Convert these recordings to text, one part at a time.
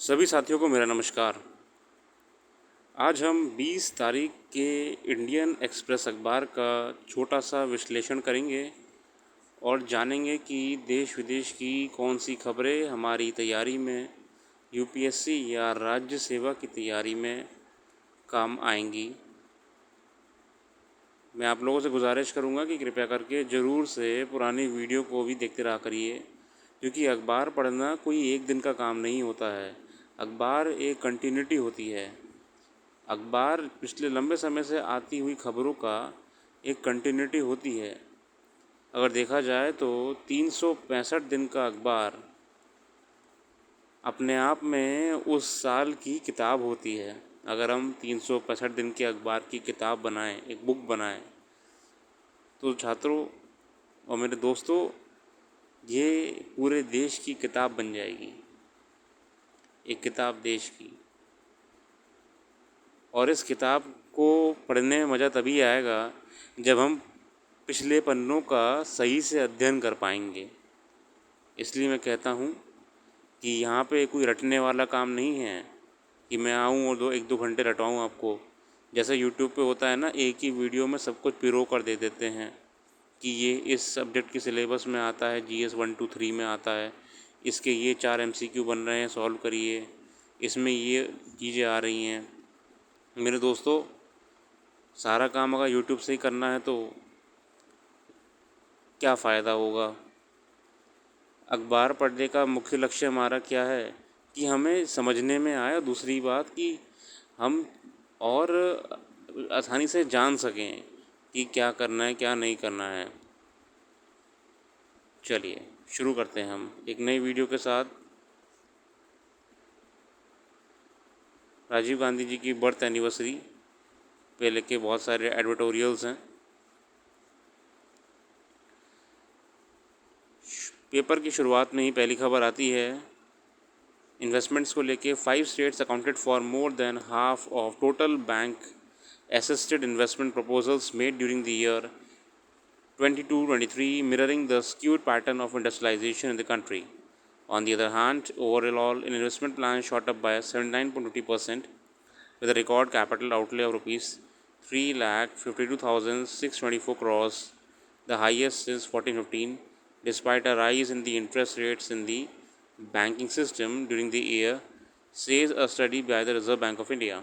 सभी साथियों को मेरा नमस्कार। आज हम 20 तारीख के इंडियन एक्सप्रेस अखबार का छोटा सा विश्लेषण करेंगे और जानेंगे कि देश विदेश की कौन सी खबरें हमारी तैयारी में, यूपीएससी या राज्य सेवा की तैयारी में काम आएंगी। मैं आप लोगों से गुजारिश करूंगा कि कृपया करके ज़रूर से पुरानी वीडियो को भी देखते रहा करिए, क्योंकि अखबार पढ़ना कोई एक दिन का काम नहीं होता है। अखबार एक कंटिन्यूटी होती है। अखबार पिछले लंबे समय से आती हुई खबरों का एक कंटिन्यूटी होती है। अगर देखा जाए तो 365 दिन का अखबार अपने आप में उस साल की किताब होती है। अगर हम 365 दिन के अखबार की किताब बनाएं, एक बुक बनाएं, तो छात्रों और मेरे दोस्तों, ये पूरे देश की किताब बन जाएगी, एक किताब देश की। और इस किताब को पढ़ने में मज़ा तभी आएगा जब हम पिछले पन्नों का सही से अध्ययन कर पाएंगे। इसलिए मैं कहता हूँ कि यहाँ पे कोई रटने वाला काम नहीं है कि मैं आऊँ और 1-2 घंटे रटवाऊँ आपको। जैसे यूट्यूब पे होता है ना, एक ही वीडियो में सब कुछ पिरो कर दे देते हैं कि ये इस सब्जेक्ट के सिलेबस में आता है, GS 1 2 3 में आता है, इसके ये 4 MCQ बन रहे हैं, सॉल्व करिए, इसमें ये चीज़ें आ रही हैं। मेरे दोस्तों, सारा काम अगर यूट्यूब से ही करना है तो क्या फ़ायदा होगा। अखबार पढ़ने का मुख्य लक्ष्य हमारा क्या है कि हमें समझने में आए, और दूसरी बात कि हम और आसानी से जान सकें कि क्या करना है, क्या नहीं करना है। चलिए शुरू करते हैं हम एक नई वीडियो के साथ। राजीव गांधी जी की बर्थ एनिवर्सरी पे लेके बहुत सारे एडिटोरियल्स हैं। पेपर की शुरुआत में ही पहली खबर आती है, इन्वेस्टमेंट्स को लेके 5 states accounted for more than half of total bank assisted investment proposals made during the year 22-23, mirroring the skewed pattern of industrialization in the country. On the other hand, overall investment plan shot up by 79.50%, with a record capital outlay of rupees 3,52,624 crores, the highest since 1415, despite a rise in the interest rates in the banking system during the year, says a study by the Reserve Bank of India.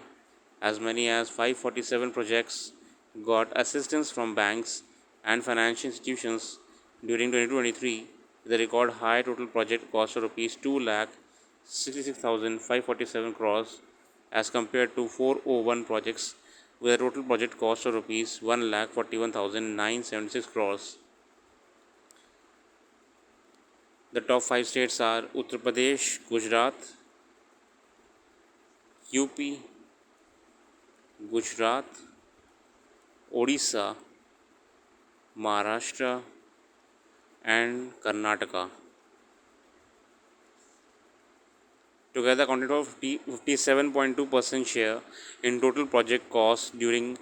As many as 547 projects got assistance from banks and financial institutions during 2023, with a record high total project cost of rupees 2,66,547 crores as compared to 401 projects with a total project cost of rupees 1,41,976 crores. The top 5 states are Uttar Pradesh, Gujarat, UP, Gujarat, Odisha, Maharashtra, and Karnataka. Together accounted for 57.2% share in total project cost during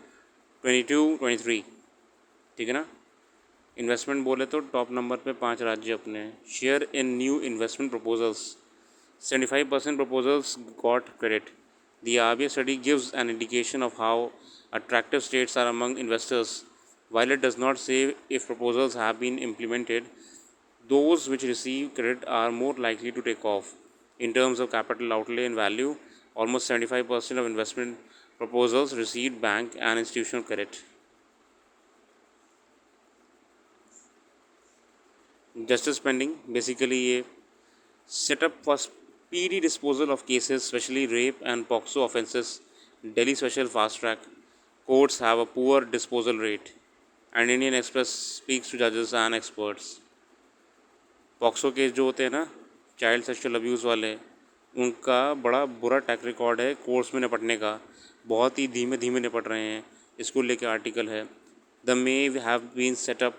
22-23. ठीक है ना। Investment बोले तो top number पे 5 राज्य अपने। Share in new investment proposals, 75% proposals got credit. The RBI study gives an indication of how attractive states are among investors. While it does not say if proposals have been implemented, those which receive credit are more likely to take off. In terms of capital outlay and value, almost 75% of investment proposals received bank and institutional credit. Justice pending, basically a setup for speedy disposal of cases, especially rape and POCSO offences. Delhi Special Fast Track courts have a poor disposal rate, and Indian Express speaks to judges and experts. POCSO case जो होते हैं ना, child sexual abuse वाले, उनका बड़ा बुरा track record है courts में निपटने का। बहुत ही धीमे धीमे निपट रहे हैं। इसको लेके आर्टिकल है, they may have been set up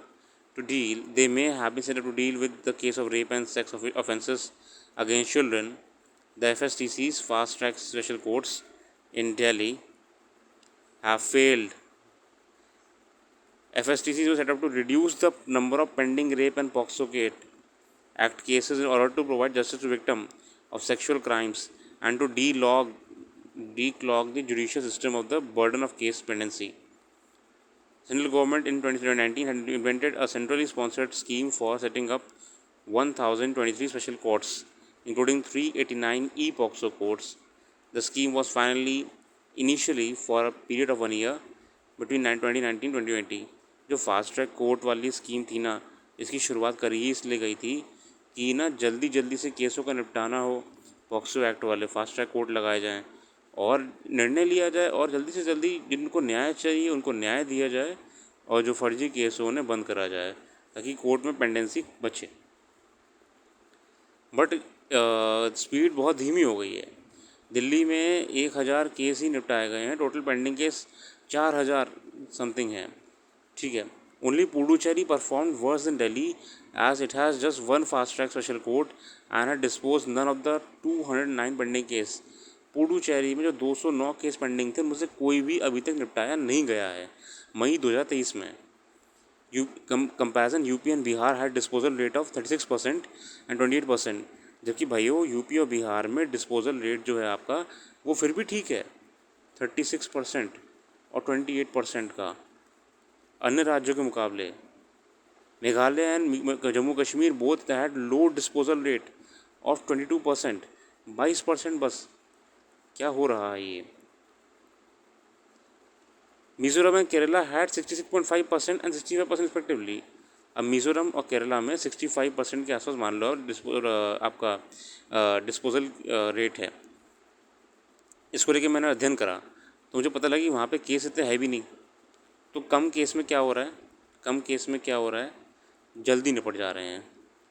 to deal they may have been set up to deal with the case of rape and sex offences against children. The FSTC's fast track special courts in Delhi have failed. FSTCs were set up to reduce the number of pending rape and POCSO Act cases in order to provide justice to victims of sexual crimes. and to declog the judicial system of the burden of case pendency. Central government in 2019 had invented a centrally sponsored scheme for setting up 1023 special courts, including 389 e-POXO courts. The scheme was initially for a period of 1 year between 2019 2020. जो fast track court वाली scheme थी ना, इसकी शुरुआत करी ही इसलिए गई थी कि ना जल्दी से केसों का निपटाना हो, पॉक्सो एक्ट वाले फास्ट ट्रैक कोर्ट लगाए जाएं और निर्णय लिया जाए और जल्दी से जल्दी जिनको न्याय चाहिए उनको न्याय दिया जाए और जो फर्जी केस हो उन्हें बंद करा जाए ताकि कोर्ट में पेंडेंसी बचे। बट स्पीड बहुत धीमी हो गई है। दिल्ली में 1000 केस ही निपटाए गए हैं, टोटल पेंडिंग केस 4000 समथिंग है। ठीक है, only Puducherry perform worse in Delhi as it has just one fast track special court and had dispose none of the 209 pending case. Puducherry में जो 209 केस पेंडिंग थे उनमें से कोई भी अभी तक निपटाया नहीं गया है मई 2023 में। Comparison UP and Bihar had disposal rate of 36% and 28%, जबकि भाइयों यूपी और बिहार में डिस्पोजल रेट जो है आपका वो फिर भी ठीक है 36% और 28% का अन्य राज्यों के मुकाबले। Meghalaya and Jammu Kashmir both had low disposal rate of 22%, 22% बस। क्या हो रहा है ये? Mizoram and Kerala had 66.5% and 65% respectively. अब मिजोरम और केरला में 65% के आसपास मान लो आपका डिस्पोजल रेट है। इसको लेके मैंने अध्ययन करा तो मुझे पता लगा कि वहाँ पे केस इतने है भी नहीं। तो कम केस में क्या हो रहा है, जल्दी निपट जा रहे हैं।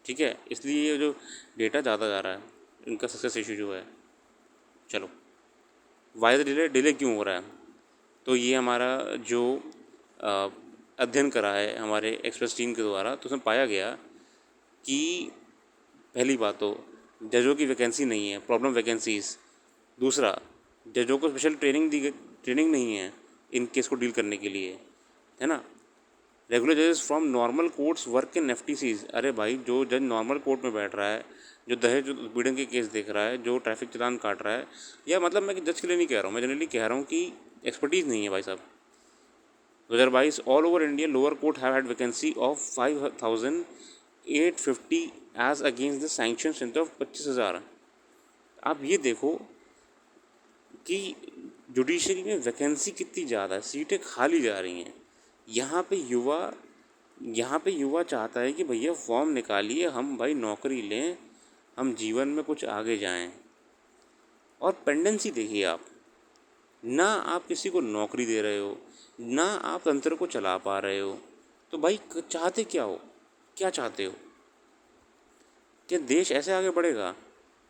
ठीक है, इसलिए ये जो डेटा ज़्यादा जा रहा है इनका सक्सेस इशू जो है। चलो, वाई द डिले क्यों हो रहा है? तो ये हमारा जो अध्ययन करा है हमारे एक्सपर्ट टीम के द्वारा, तो उसमें पाया गया कि पहली बात तो जजों की वैकेंसी नहीं है, प्रॉब्लम वैकेंसीज। दूसरा, जजों को स्पेशल ट्रेनिंग नहीं है इन केस को डील करने के लिए, है ना। रेगुलर जजेस from normal courts work in FTCs. अरे भाई, जो जज नॉर्मल कोर्ट में बैठ रहा है, जो दहेज उत्पीड़न के केस देख रहा है, जो ट्रैफिक चालान काट रहा है, या मतलब मैं जज के लिए नहीं कह रहा हूँ, मैं जनरली कह रहा हूँ कि एक्सपर्टीज़ नहीं है भाई साहब। 2022 all over India lower court have had vacancy of 5850 as against the sanction strength of 25,000। आप ये देखो कि जुडिशरी में वैकेंसी कितनी ज़्यादा है, सीटें खाली जा रही हैं। यहाँ पे युवा चाहता है कि भैया फॉर्म निकालिए, हम भाई नौकरी लें, हम जीवन में कुछ आगे जाएं। और पेंडेंसी देखिए आप, ना आप किसी को नौकरी दे रहे हो, ना आप तंत्र को चला पा रहे हो, तो भाई चाहते क्या हो? क्या चाहते हो? क्या देश ऐसे आगे बढ़ेगा?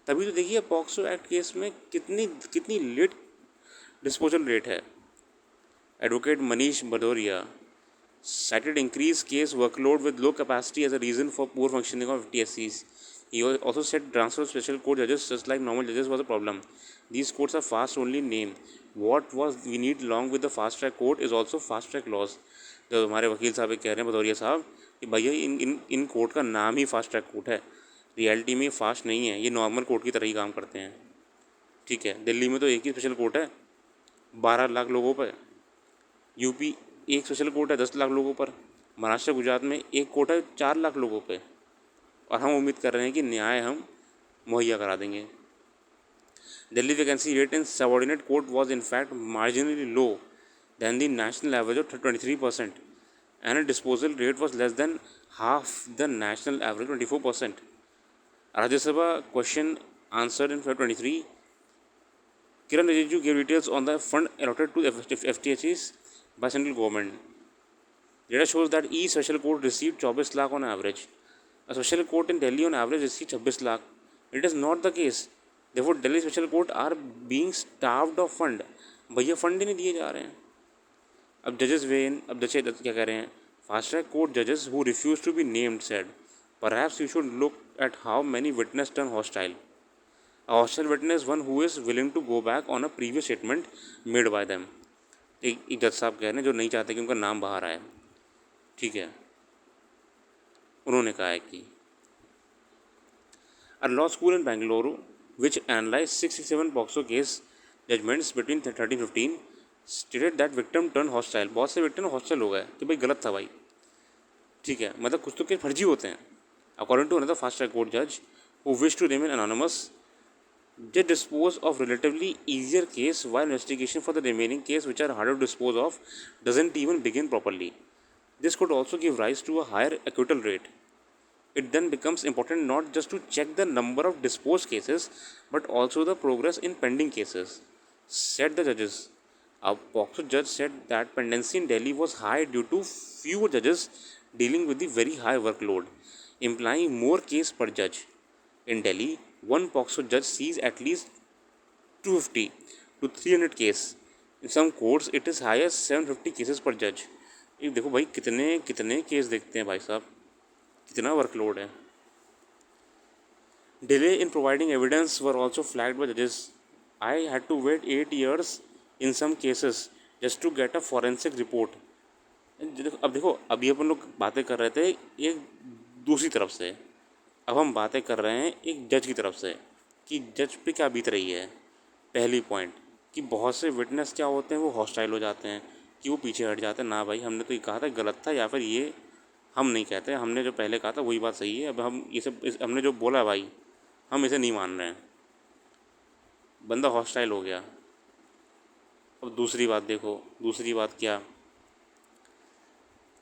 तभी तो देखिए पॉक्सो एक्ट केस में कितनी लेट डिस्पोजल रेट है। Advocate Manish Bhadauria cited increased case workload with low capacity as a reason for poor functioning of FTSCs. He also said transfer of special court judges just like normal judges was a problem. These courts are fast only name. What was we need along with the fast track court is also fast track laws. तो हमारे वकील साहब कह रहे हैं भदौरिया साहब कि भैया इन कोर्ट का नाम ही फास्ट ट्रैक कोर्ट है, रियलिटी में फास्ट नहीं है, ये नॉर्मल कोर्ट की तरह ही काम करते हैं। ठीक है, दिल्ली में तो एक ही स्पेशल कोर्ट है 12 लाख लोगों पर, यूपी एक स्पेशल कोर्ट है 10 लाख लोगों पर, महाराष्ट्र गुजरात में एक कोर्ट है 4 लाख लोगों पे, और हम उम्मीद कर रहे हैं कि न्याय हम मुहैया करा देंगे। Delhi vacancy rate in subordinate court was in fact marginally low than the national average of 23% and disposal rate was less than half the national average 24%। Rajya Sabha question answered in 23, Kiran Rijiju gave details on the fund allotted to FTHs by central government. Data shows that each special court received 24 lakh on average. A special court in Delhi on average received 26 lakh. It is not the case. Therefore, Delhi special court are being starved of fund. भैया fund ही नहीं दिए जा रहे हैं। अब जजेस when, अब जज क्या कह रहे हैं, फास्ट ट्रैक कोर्ट जजेस who refuse to be named said perhaps you should look at how many witness turn hostile. A hostile witness one who is willing to go back on a previous statement made by them. एक जज साहब कह रहे हैं जो नहीं चाहते कि उनका नाम बाहर आए। ठीक है, उन्होंने कहा है कि A law school in Bangalore which analyzed 67 POCSO case judgments between 13-15, stated that victim turned hostile. बहुत से victim hostile हो गए कि भाई गलत था भाई, ठीक है, मतलब कुछ तो केस फर्जी होते हैं. According to another fast track court judge who wished to remain anonymous, they dispose of relatively easier case while investigation for the remaining case which are harder to dispose of doesn't even begin properly. This could also give rise to a higher acquittal rate. It then becomes important not just to check the number of disposed cases but also the progress in pending cases, said the judges. A POCSO judge said that pendency in Delhi was high due to fewer judges dealing with the very high workload, implying more case per judge. In Delhi, one POCSO judge sees at least 250 to 300 case. In some courts, it is high as 750 cases per judge. ये देखो भाई कितने कितने case देखते हैं भाई साहब, कितना वर्कलोड है. Delay in providing evidence were also flagged by judges. I had to wait 8 years in some cases just to get a forensic report. अब देखो, अभी अपन लोग बातें कर रहे थे एक दूसरी तरफ से, अब हम बातें कर रहे हैं एक जज की तरफ से कि जज पे क्या बीत रही है. पहली पॉइंट कि बहुत से विटनेस क्या होते हैं, वो हॉस्टाइल हो जाते हैं, कि वो पीछे हट जाते हैं. ना भाई, हमने तो ये कहा था गलत था, या फिर ये हम नहीं कहते, हमने जो पहले कहा था वही बात सही है. अब हम ये सब हमने जो बोला भाई, हम इसे नहीं मान रहे हैं. बंदा हॉस्टाइल हो गया. अब दूसरी बात देखो, दूसरी बात क्या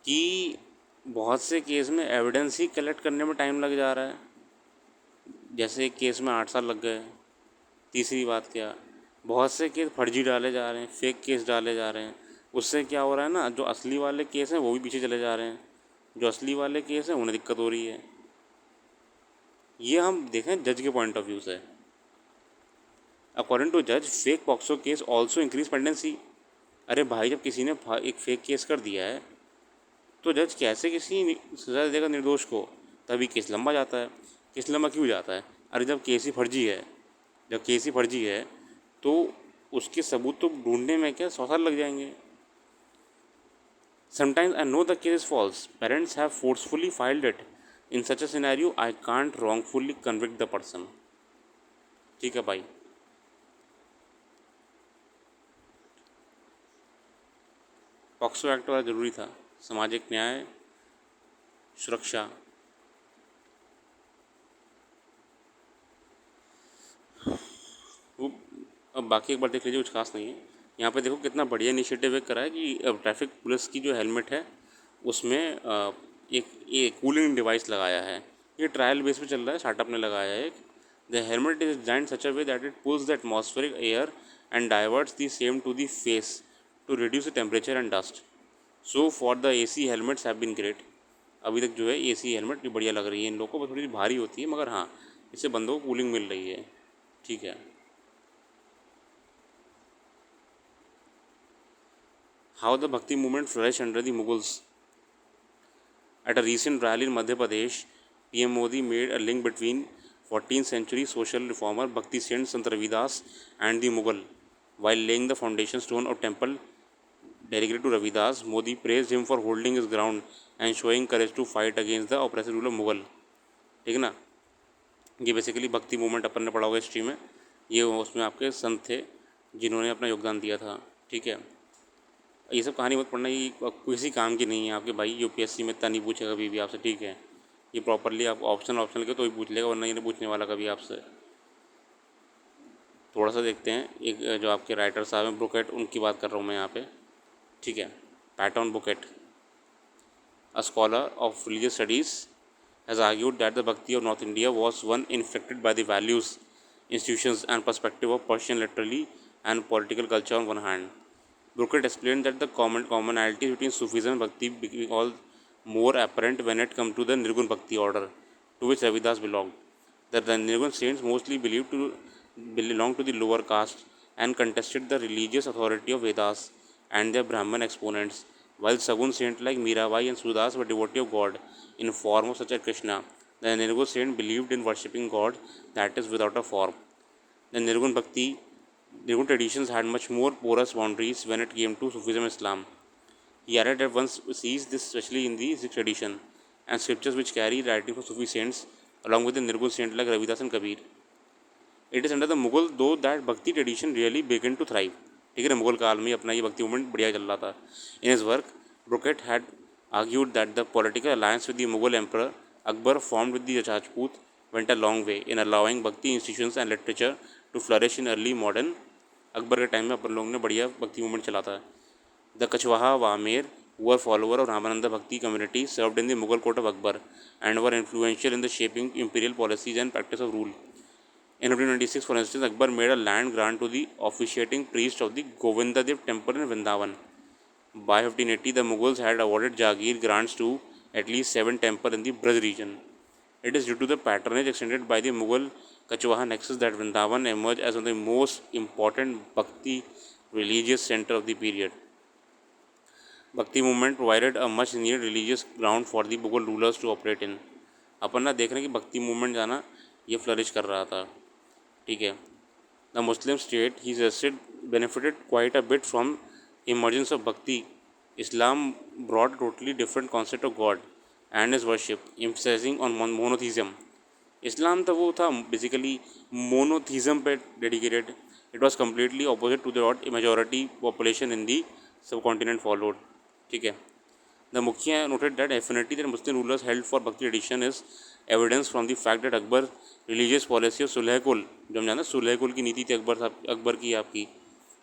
कि बहुत से केस में एविडेंस ही कलेक्ट करने में टाइम लग जा रहा है. जैसे एक केस में 8 साल लग गए. तीसरी बात क्या, बहुत से केस फर्जी डाले जा रहे हैं, फेक केस डाले जा रहे हैं. उससे क्या हो रहा है ना, जो असली वाले केस हैं वो भी पीछे चले जा रहे हैं, जो असली वाले केस हैं उन्हें दिक्कत हो रही है. ये हम देखें जज के पॉइंट ऑफ व्यू से. अकॉर्डिंग टू जज, fake POCSO case also increase pendency. अरे भाई, जब किसी ने एक फेक केस कर दिया है तो जज कैसे किसी सजा देगा निर्दोष को? तभी केस लंबा जाता है. केस लंबा क्यों जाता है? अरे जब केस ही फर्जी है, जब केस ही फर्जी है तो उसके सबूत तो ढूंढने में क्या 100 साल लग जाएंगे. Sometimes I know the case is false. Parents have forcefully filed it. In such a scenario, I can't wrongfully convict the person. ठीक है भाई. पॉक्सो एक्ट वाला ज़रूरी था. सामाजिक न्याय, सुरक्षा. वो अब बाकी एक बार देख लीजिए, कुछ खास नहीं है. यहाँ पे देखो कितना बढ़िया इनिशिएटिव एक करा है कि अब ट्रैफिक पुलिस की जो हेलमेट है उसमें एक कूलिंग डिवाइस लगाया है. ये ट्रायल बेस पे चल रहा है, स्टार्टअप ने लगाया है एक. The helmet is design such a way that it pulls the atmospheric air and diverts the same to the face to reduce the temperature and dust. So for the AC helmets have been great. अभी तक जो है AC helmet बढ़िया लग रही है इन लोगों को, थोड़ी भारी होती है मगर हाँ, इससे बंदों को कूलिंग मिल रही है. ठीक है. How the Bhakti movement flourished under the Mughals. At a recent rally in Madhya Pradesh, PM Modi made a link between 14th century social reformer Bhakti Saint Sant Ravidas and the Mughal. While laying the foundation stone of temple dedicated to Ravidas, Modi praised him for holding his ground and showing courage to fight against the oppressive rule of Mughal. ठीक है ना. ये basically भक्ति movement अपन ने पढ़ा होगा history में. ये उसमें आपके संत थे जिन्होंने अपना योगदान दिया था. ठीक है. ये सब कहानी मत पढ़ना, ये किसी काम की नहीं है आपके भाई. UPSC में इतना नहीं पूछेगा कभी भी आपसे. ठीक है. ये प्रॉपरली आप ऑप्शन के तो ही पूछ लेगा, वरना ये नहीं पूछने वाला कभी आपसे. थोड़ा सा देखते हैं, एक जो आपके राइटर साहब हैं ब्रुकेट, उनकी बात कर रहा हूँ मैं यहाँ पे. ठीक है. Pattern bouquet, a scholar of religious studies, has argued that the Bhakti of North India was one infected by the values, institutions and perspective of Persian literary and political culture on one hand. Burkett explained that the commonalities between Sufism and Bhakti became all more apparent when it comes to the Nirgun Bhakti order, to which Ravidas belonged. That the Nirgun saints mostly believed to belong to the lower caste and contested the religious authority of Vedas and their Brahman exponents, while Sagun saints like Mirabai and Sudas were devotees of God in form of such as Krishna. The Nirgun saint believed in worshipping God that is without a form. The Nirgun traditions had much more porous boundaries when it came to Sufism and Islam. He added that one sees this especially in the Sikh tradition and scriptures which carry writing from Sufi saints along with the Nirgun saints like Ravidas and Kabir. It is under the Mughal though that bhakti tradition really begin to thrive. ठीक है ना, मुगल काल में अपना ये भक्ति movement बढ़िया चल रहा था। In his work brocade had argued that the political alliance with the Mughal emperor Akbar formed with the Rajput went a long way in allowing भक्ति institutions and literature to flourish in early modern। Akbar के time में अपन लोगों ने बढ़िया भक्ति movement चला था। The Kachhwaha वामेर were follower of Ramanand bhakti community served in the Mughal court of Akbar and were influential in the shaping imperial policies and practice of rule। In 1526, for instance, Akbar made a land grant to the officiating priest of the Govindadev temple in Vrindavan। By 1580, the Mughals had awarded Jagir grants to at least 7 temples in the Braj region। It is due to the patronage extended by the Mughal Kachwaha nexus that Vrindavan emerged as one of the most important Bhakti religious center of the period। Bhakti movement provided a much needed religious ground for the Mughal rulers to operate in। अपन ना देख रहे हैं कि भक्ति movement जाना ये flourish कर रहा था। ठीक है, the Muslim state he suggested benefited quite a bit from emergence of Bhakti। Islam brought a totally different concept of God and his worship, emphasizing on monotheism। इस्लाम तो वो था बेसिकली मोनोथीज़म पे dedicated. It was completely opposite to the what majority population in the subcontinent followed. ठीक है, the Mukhia noted that affinity that Muslim rulers held for bhakti tradition is evidence from the fact that Akbar religious policy of sulh kul, जो हम जानते हैं सुलह कुल की नीति थी अकबर की आपकी,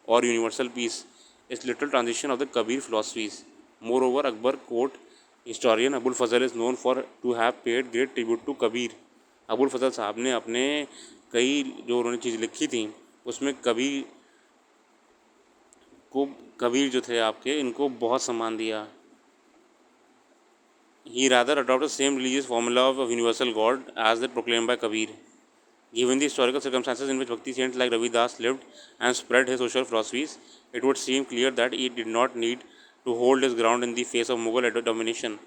और universal peace is little transition of the Kabir philosophies. Moreover Akbar court historian Abul Fazl is known for to have paid great tribute to Kabir. Abul Fazl साहब ने अपने कई जो उन्होंने चीज़ लिखी थी उसमें कबीर जो थे आपके इनको बहुत सम्मान दिया। He rather adopt the same religious formula of universal god as that proclaimed by Kabir. Given the historical circumstances in which Bhakti saints like Ravidas lived and spread his social philosophies, it would seem clear that he did not need to hold his ground in the face of Mughal domination।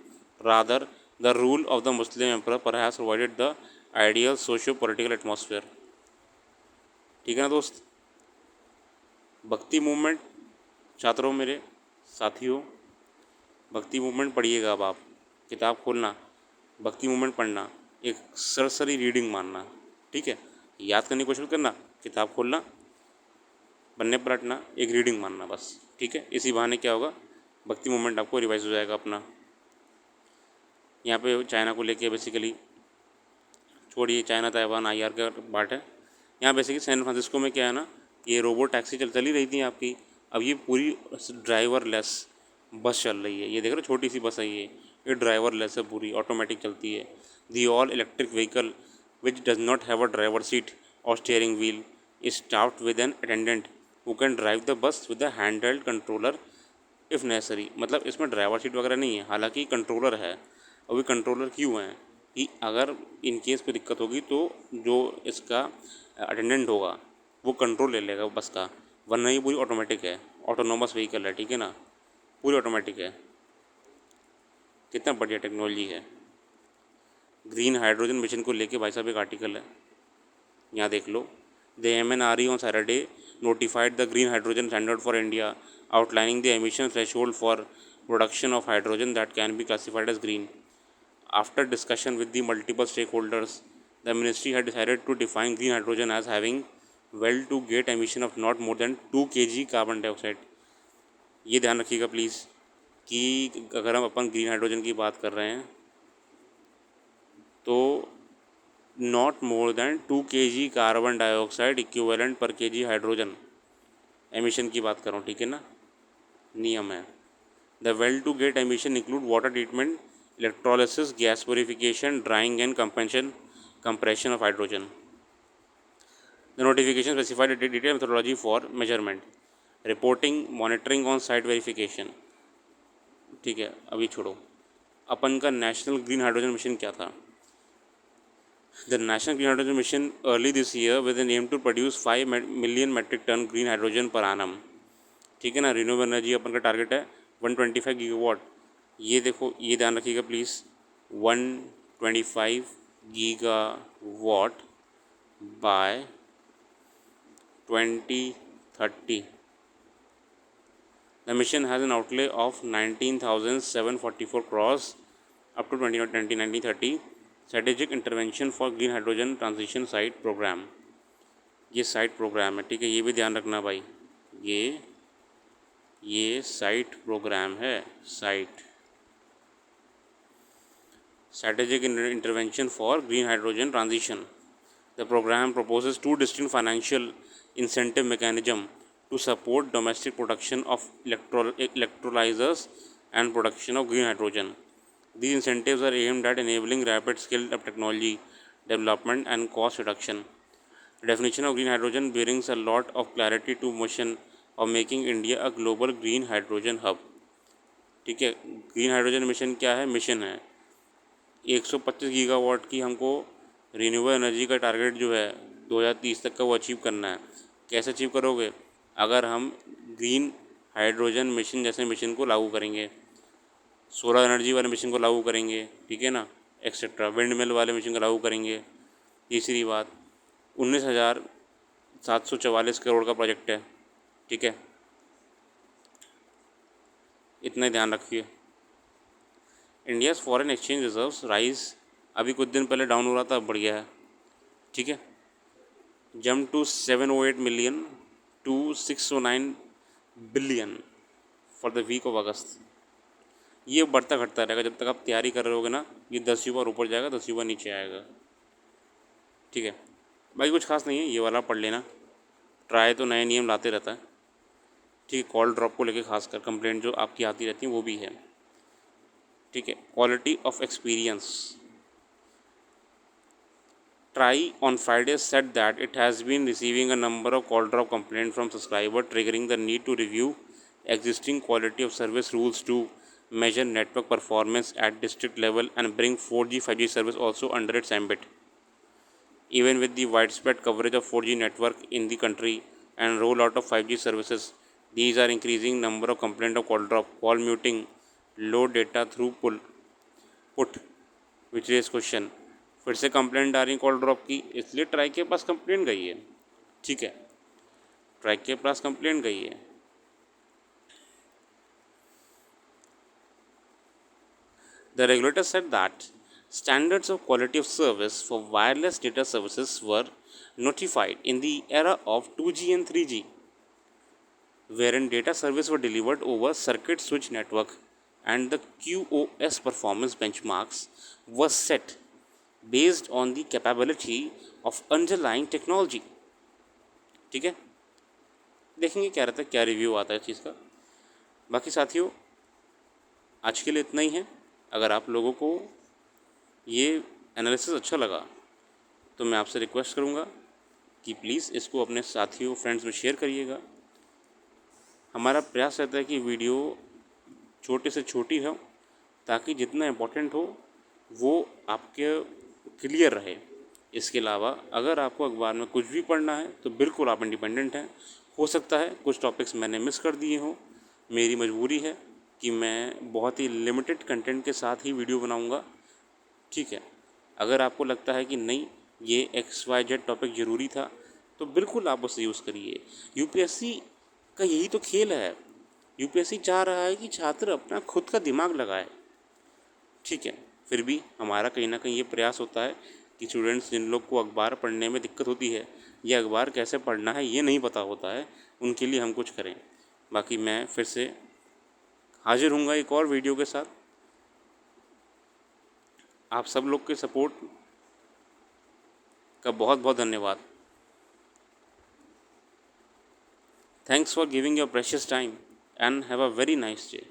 Rather, the rule of the Muslim emperor perhaps provided the ideal socio-political atmosphere। ठीक है ना दोस्त, भक्ति movement छात्रों मेरे साथियों, भक्ति movement पढ़िएगा। अब आप किताब खोलना, भक्ति मूवमेंट पढ़ना, एक सरसरी रीडिंग मानना। ठीक है, याद करने की कोशिश करना, किताब खोलना, पन्ने पलटना, एक रीडिंग मानना बस। ठीक है, इसी बहाने क्या होगा, भक्ति मूवमेंट आपको रिवाइज हो जाएगा अपना। यहाँ पे चाइना को लेके बेसिकली छोड़िए, चाइना ताइवान आईआर का पार्ट है। यहाँ बेसिकली सैन फ्रांसिस्को में क्या है ना, ये रोबो टैक्सी चली रही थी आपकी, अब ये पूरी ड्राइवर लेस बस चल रही है। ये देख रहे हो, छोटी सी बस है ये ड्राइवर लेस है, पूरी ऑटोमेटिक चलती है। The all electric vehicle which does not have a driver seat or steering wheel is staffed with an attendant who can drive the bus with a handheld controller if necessary। मतलब इसमें driver seat वगैरह नहीं है, हालांकि controller है। और ये controller क्यों है कि अगर इन केस कोई दिक्कत होगी तो जो इसका अटेंडेंट होगा वो कंट्रोल ले लेगा बस का, वरना ये पूरी ऑटोमेटिक है, ऑटोनोमस व्हीकल है। ठीक है ना, पूरी ऑटोमेटिक है। कितना बढ़िया टेक्नोलॉजी है। ग्रीन हाइड्रोजन मिशन को लेके भाई साहब एक आर्टिकल है, यहाँ देख लो। The MNRE on Saturday notified the green hydrogen standard for India outlining the emission threshold for production of hydrogen that can be classified as green. After discussion with the multiple stakeholders, the ministry had decided to define green hydrogen as having well to gate emission of not more than 2 kg carbon dioxide. ये ध्यान रखिएगा please कि अगर हम अपन green hydrogen की बात कर रहे हैं तो not more than 2 kg carbon dioxide equivalent पर kg हाइड्रोजन एमिशन की बात कर रहा हूँ। ठीक है ना, नियम है। The well to gate emission include water treatment, electrolysis, gas purification, drying and compression of hydrogen. The notification specified detail methodology for measurement, reporting, monitoring on site verification. ठीक है, अभी छोड़ो, अपन का नेशनल ग्रीन हाइड्रोजन मिशन क्या था। The National Green Hydrogen Mission early this year with an aim to produce 5 million metric ton green hydrogen per annum। ठीक है ना, रिन्यूएबल एनर्जी अपन का टारगेट है 125 गीगावाट। ये देखो, ये ध्यान रखिएगा please, 125 gigawatt by 2030। The mission has an outlay of 19,744 crores up to 2030 Strategic Intervention for Green Hydrogen Transition Site Program। ये साइट प्रोग्राम है, ठीक है, ये भी ध्यान रखना भाई, ये साइट प्रोग्राम है, site strategic intervention for green hydrogen transition. The program proposes two distinct financial incentive mechanisms to support domestic production of electrolyzers and production of green hydrogen. These incentives are aimed at enabling rapid scale-up technology development and cost reduction. The definition of green hydrogen brings a lot of clarity to motion of making India a global green hydrogen hub. ठीक है, green hydrogen mission क्या है? Mission है 125 gigawatt की हमको renewable energy का target जो है 2030 तक का वो अचीव करना है। कैसे अचीव करोगे? अगर हम ग्रीन हाइड्रोजन मिशन जैसे मिशन को लागू करेंगे, सोलर एनर्जी वाले मिशन को लागू करेंगे, ठीक है ना, एक्सेट्रा, विंड मिल वाले मिशन को लागू करेंगे। तीसरी बात, 19,744 करोड़ का प्रोजेक्ट है, ठीक है, इतना ही ध्यान रखिए। India's foreign exchange reserves rise, अभी कुछ दिन पहले डाउन हो रहा था, अब बढ़ गया है, ठीक है, jump to 708 million to 609 billion for the week of August. ये बढ़ता घटता रहेगा जब तक आप तैयारी कर रहे होगे ना, ये 10 ऊपर जाएगा, 10 नीचे आएगा, ठीक है। भाई कुछ खास नहीं है, ये वाला पढ़ लेना, ट्राई तो नए नियम लाते रहता है, ठीक है। कॉल ड्रॉप को लेके खासकर कंप्लेंट जो आपकी आती रहती है वो भी है, ठीक है। Quality of experience, TRAI on Friday said that it has been receiving a number of call drop complaints from subscribers, triggering the need to review existing quality of service rules to measure network performance at district level and bring 4G 5G service also under its ambit. Even with the widespread coverage of 4G network in the country and rollout of 5G services, these are increasing number of complaints of call drop, call muting, low data throughput, which raise question। फिर से complaint आ रही call drop की, इसलिए try के पास complaint गई है, ठीक है, ट्राई के पास कंप्लेंट गई है। The regulator said that standards of quality of service for wireless data services were notified in the era of 2G and 3G, wherein data service were delivered over circuit switch network and the QoS performance benchmarks was set based on the capability of underlying technology, ठीक है। देखेंगे क्या रहता है, क्या review आता है इस चीज़ का। बाकी साथियों आज के लिए इतना ही है। अगर आप लोगों को ये एनालिसिस अच्छा लगा तो मैं आपसे रिक्वेस्ट करूँगा कि प्लीज़ इसको अपने साथियों फ्रेंड्स में शेयर करिएगा। हमारा प्रयास रहता है कि वीडियो छोटे से छोटी हो ताकि जितना इम्पोर्टेंट हो वो आपके क्लियर रहे। इसके अलावा अगर आपको अखबार में कुछ भी पढ़ना है तो बिल्कुल आप इंडिपेंडेंट हैं। हो सकता है कुछ टॉपिक्स मैंने मिस कर दिए हों, मेरी मजबूरी है कि मैं बहुत ही लिमिटेड कंटेंट के साथ ही वीडियो बनाऊंगा, ठीक है। अगर आपको लगता है कि नहीं ये XYZ टॉपिक ज़रूरी था तो बिल्कुल आप उसे यूज़ करिए। यूपीएससी का यही तो खेल है, यूपीएससी चाह रहा है कि छात्र अपना खुद का दिमाग लगाए, ठीक है। फिर भी हमारा कहीं ना कहीं ये प्रयास होता है कि स्टूडेंट्स जिन लोग को अखबार पढ़ने में दिक्कत होती है या अखबार कैसे पढ़ना है ये नहीं पता होता है, उनके लिए हम कुछ करें। बाकी मैं फिर से हाजिर हूँगा एक और वीडियो के साथ। आप सब लोग के सपोर्ट का बहुत बहुत धन्यवाद। Thanks for giving your precious time and have a very nice day.